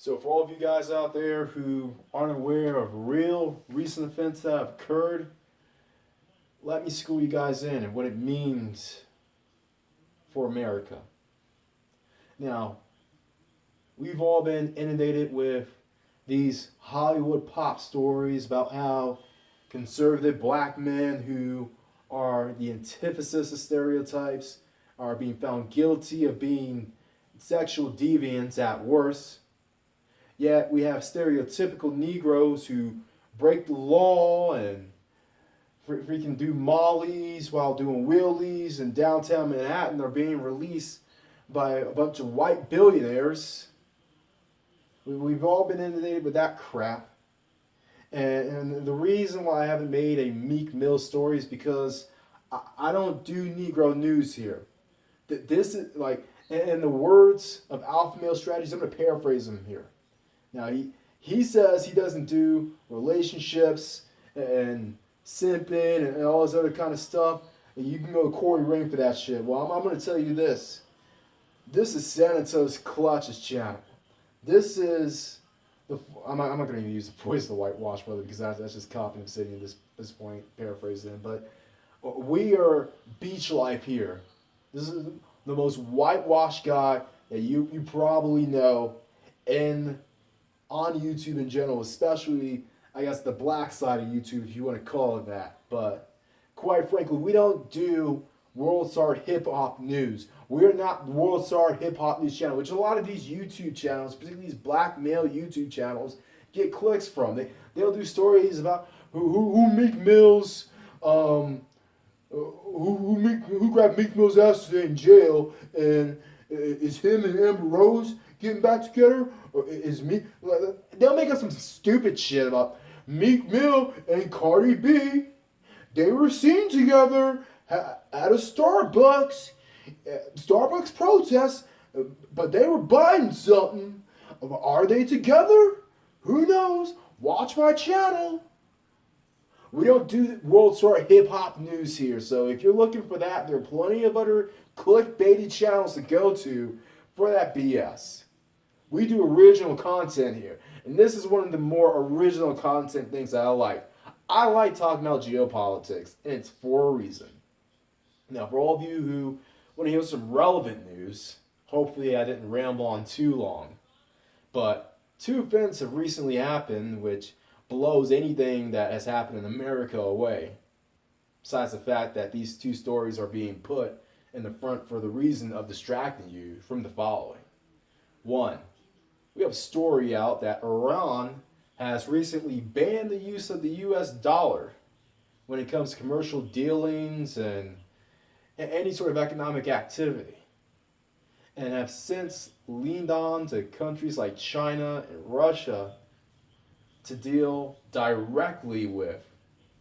So, for all of you guys out there who aren't aware of real recent events that have occurred, let me school you guys in and what it means for America. Now, we've all been inundated with these Hollywood pop stories about how conservative black men who are the antithesis of stereotypes are being found guilty of being sexual deviants at worst. Yet we have stereotypical Negroes who break the law and freaking do mollies while doing wheelies in downtown Manhattan are being released by a bunch of white billionaires. We've all been inundated with that crap. And the reason why I haven't made a Meek Mill story is because I don't do Negro news here. This is like, in the words of Alpha Male Strategies, I'm going to paraphrase him here. Now, he says he doesn't do relationships and simping and all this other kind of stuff. And you can go to Corey Ring for that shit. Well, I'm going to tell you this. This is Sanato's Clutch's channel. This is I'm not going to use the voice of the whitewash brother because that's just copying and sitting at this point, paraphrasing. But we are beach life here. This is the most whitewashed guy that you probably know on YouTube in general, especially, I guess, the black side of YouTube, if you want to call it that. But quite frankly, we don't do World Star Hip Hop News. We're not the World Star Hip Hop News channel, which a lot of these YouTube channels, particularly these black male YouTube channels, get clicks from. They'll do stories about who Meek Mill's who grabbed Meek Mill's ass today in jail, and is him and Amber Rose getting back together, or is Meek? They'll make up some stupid shit about Meek Mill and Cardi B. They were seen together at a Starbucks protest, but they were buying something. Are they together? Who knows? Watch my channel. We don't do World Star Hip Hop News here, so if you're looking for that, there are plenty of other clickbaity channels to go to for that BS. We do original content here, and this is one of the more original content things that I like. I like talking about geopolitics, and it's for a reason. Now, for all of you who want to hear some relevant news, hopefully I didn't ramble on too long, but two events have recently happened which blows anything that has happened in America away. Besides the fact that these two stories are being put in the front for the reason of distracting you from the following. One, we have a story out that Iran has recently banned the use of the US dollar when it comes to commercial dealings and any sort of economic activity, and have since leaned on to countries like China and Russia to deal directly with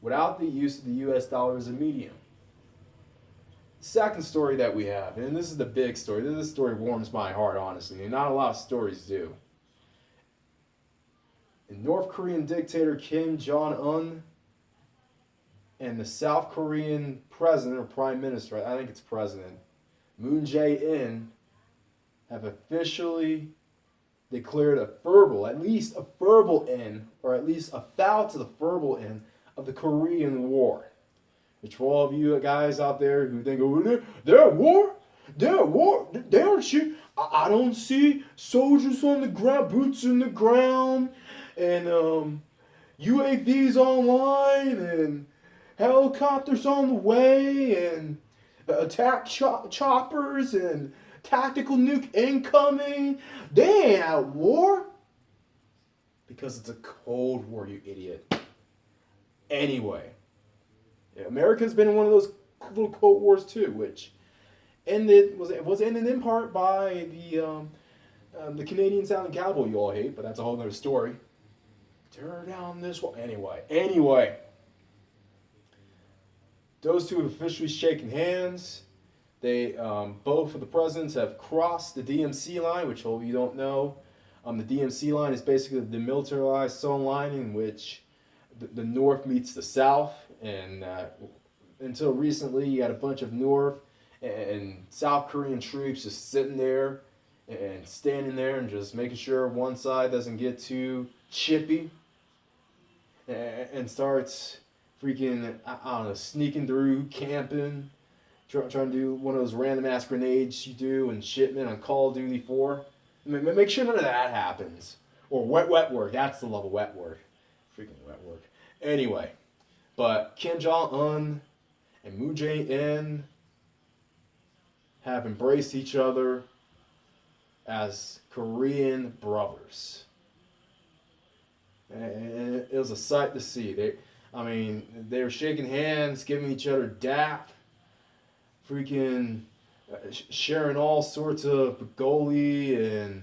without the use of the US dollar as a medium. Second story that we have, and this is the big story. This story warms my heart, honestly, and not a lot of stories do. The North Korean dictator Kim Jong-un and the South Korean president or prime minister, I think it's president, Moon Jae-in, have officially declared a verbal, at least a verbal end, or at least a foul to the verbal end of the Korean War. Which for all of you guys out there who think, oh, they're at war? They're at war? They aren't shooting. I don't see soldiers on the ground, boots in the ground, and UAVs online, and helicopters on the way, and attack choppers, and tactical nuke incoming. They ain't at war. Because it's a Cold War, you idiot. Anyway, America's been in one of those little Cold Wars too, which was ended in part by the Canadian Silent Cowboy you all hate, but that's a whole other story. Tear down this wall. Anyway. Those two have officially shaken hands. They both of the presidents have crossed the DMC line, which all of you don't know. The DMC line is basically the demilitarized zone line in which the North meets the South, and until recently, you had a bunch of North and South Korean troops just sitting there and standing there and just making sure one side doesn't get too chippy and starts freaking, I don't know, sneaking through, camping, trying to do one of those random ass grenades you do in shipment on Call of Duty 4. I mean, make sure none of that happens. Or wet work. That's the level wet work. Freaking wet work. Anyway, but Kim Jong Un and Moon Jae-in have embraced each other as Korean brothers. And it was a sight to see. They were shaking hands, giving each other dap, freaking sharing all sorts of bulgogi and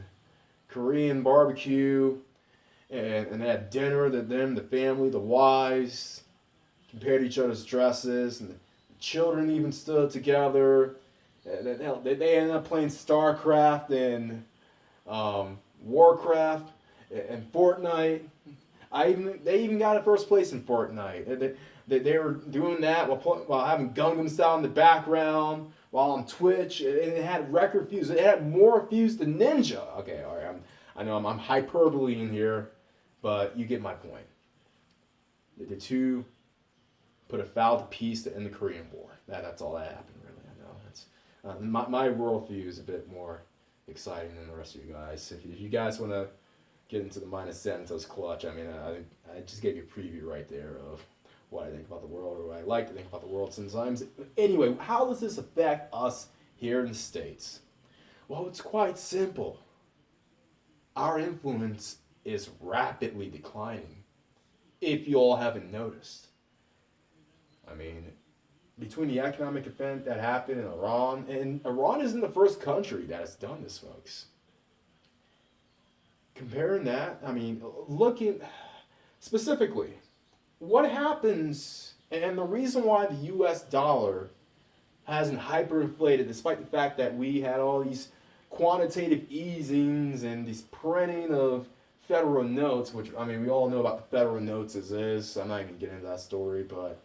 Korean barbecue, and they had dinner. The family, the wives, compared each other's dresses, and the children even stood together. They ended up playing StarCraft and Warcraft and Fortnite. They even got a first place in Fortnite. They were doing that while having Gangnam Style in the background, while on Twitch, and it had record views. It had more views than Ninja. Okay, all right. I know I'm hyperbole in here, but you get my point. The two put a foul to peace to end the Korean War. That's all that happened, really. I know. My worldview is a bit more exciting than the rest of you guys. If you guys want to get into the minus Santos clutch, I just gave you a preview right there of what I think about the world, or what I like to think about the world sometimes. Anyway, how does this affect us here in the States? Well, it's quite simple. Our influence is rapidly declining, if you all haven't noticed. Between the economic event that happened in Iran, and Iran isn't the first country that has done this, folks. Comparing that, looking specifically, what happens, and the reason why the US dollar hasn't hyperinflated, despite the fact that we had all these quantitative easings and these printing of federal notes, which, we all know about the federal notes as is, so I'm not even getting into that story, but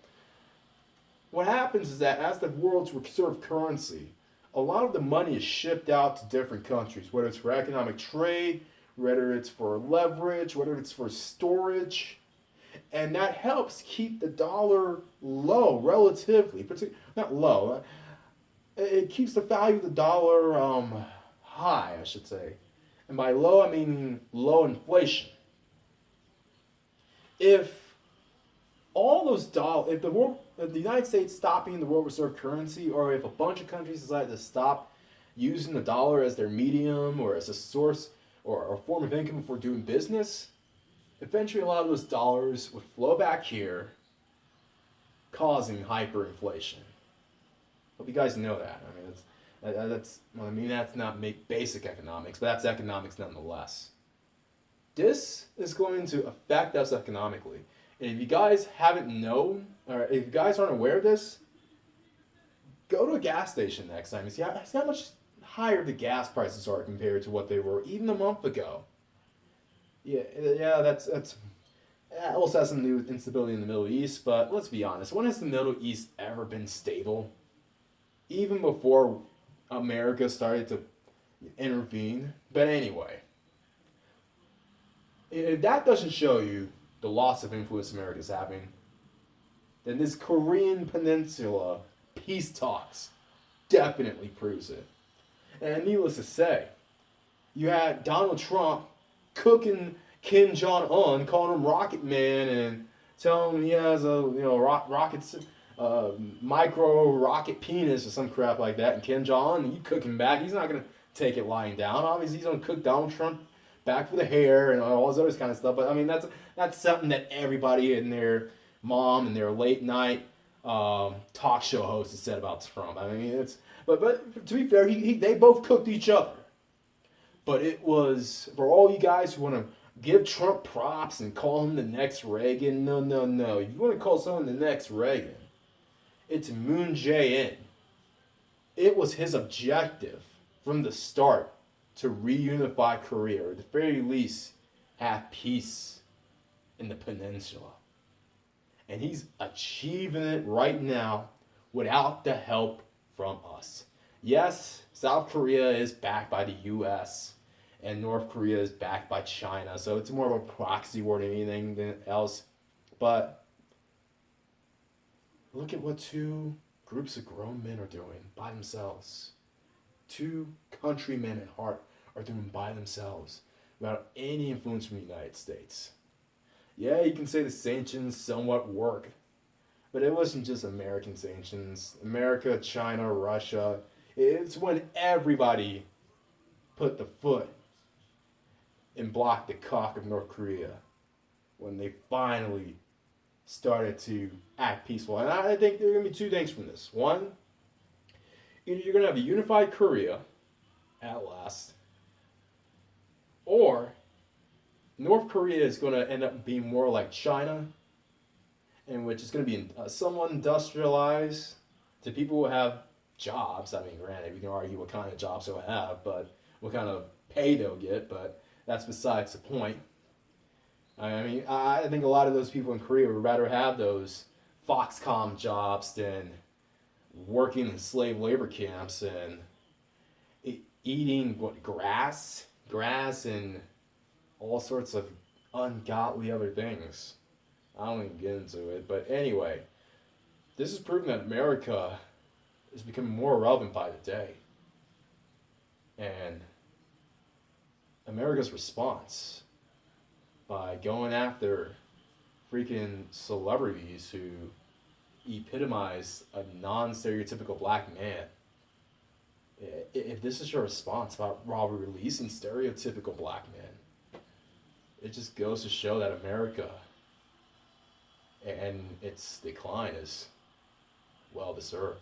what happens is that as the world's reserve currency, a lot of the money is shipped out to different countries, whether it's for economic trade, whether it's for leverage, whether it's for storage, and that helps keep the dollar low, relatively, not low. It keeps the value of the dollar high, I should say. And by low, I mean low inflation. If if the United States stopped being the world reserve currency, or if a bunch of countries decided to stop using the dollar as their medium or as a source or a form of income for doing business, eventually a lot of those dollars would flow back here, causing hyperinflation. Hope you guys know that. That's not basic economics, but that's economics nonetheless. This is going to affect us economically. And if you guys haven't known, or if you guys aren't aware of this, go to a gas station next time and see how much higher the gas prices are compared to what they were even a month ago. That's also has something to do with instability in the Middle East, but let's be honest, when has the Middle East ever been stable? Even before America started to intervene. But anyway, if that doesn't show you the loss of influence America is having, then this Korean Peninsula peace talks definitely proves it. And needless to say, you had Donald Trump cooking Kim Jong Un, calling him Rocket Man, and telling him he has a micro rocket penis or some crap like that. And Kim Jong Un, you cook him back. He's not gonna take it lying down. Obviously, he's gonna cook Donald Trump back for the hair and all this other kind of stuff. But that's something that everybody and their mom and their late night talk show host has said about Trump. But to be fair, they both cooked each other. But it was, for all you guys who want to give Trump props and call him the next Reagan, no. You want to call someone the next Reagan, it's Moon Jae-in. It was his objective from the start to reunify Korea, or at the very least, have peace in the peninsula. And he's achieving it right now without the help from us. Yes, South Korea is backed by the U.S. and North Korea is backed by China, so it's more of a proxy war than anything else. But look at what two groups of grown men are doing by themselves. Two countrymen at heart are doing by themselves without any influence from the United States. Yeah, you can say the sanctions somewhat work, but it wasn't just American sanctions. America, China, Russia. It's when everybody put the foot and blocked the cock of North Korea when they finally started to act peaceful. And I think there are going to be two things from this. One, either you're going to have a unified Korea at last, or North Korea is going to end up being more like China, in which it's going to be somewhat industrialized to people who have jobs. I mean, granted, we can argue what kind of jobs they'll have, but what kind of pay they'll get, but that's besides the point. I mean, I think a lot of those people in Korea would rather have those Foxconn jobs than working in slave labor camps and eating what grass and all sorts of ungodly other things. I don't even get into it, but anyway, this is proving that America is becoming more relevant by the day, and America's response by going after freaking celebrities who epitomize a non-stereotypical black man. If this is your response while releasing stereotypical black men, it just goes to show that America and its decline is well deserved.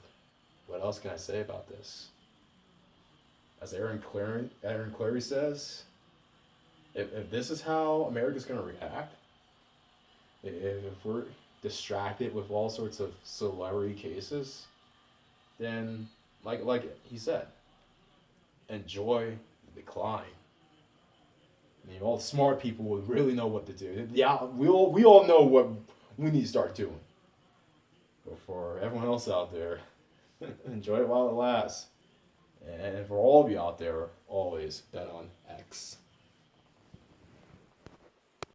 What else can I say about this? As Aaron Clary says, if this is how America's going to react, if we're distracted with all sorts of celebrity cases, then like he said, enjoy the decline. I mean, all the smart people would really know what to do. Yeah, we all know what we need to start doing. But for everyone else out there, enjoy it while it lasts. And for all of you out there, always bet on X.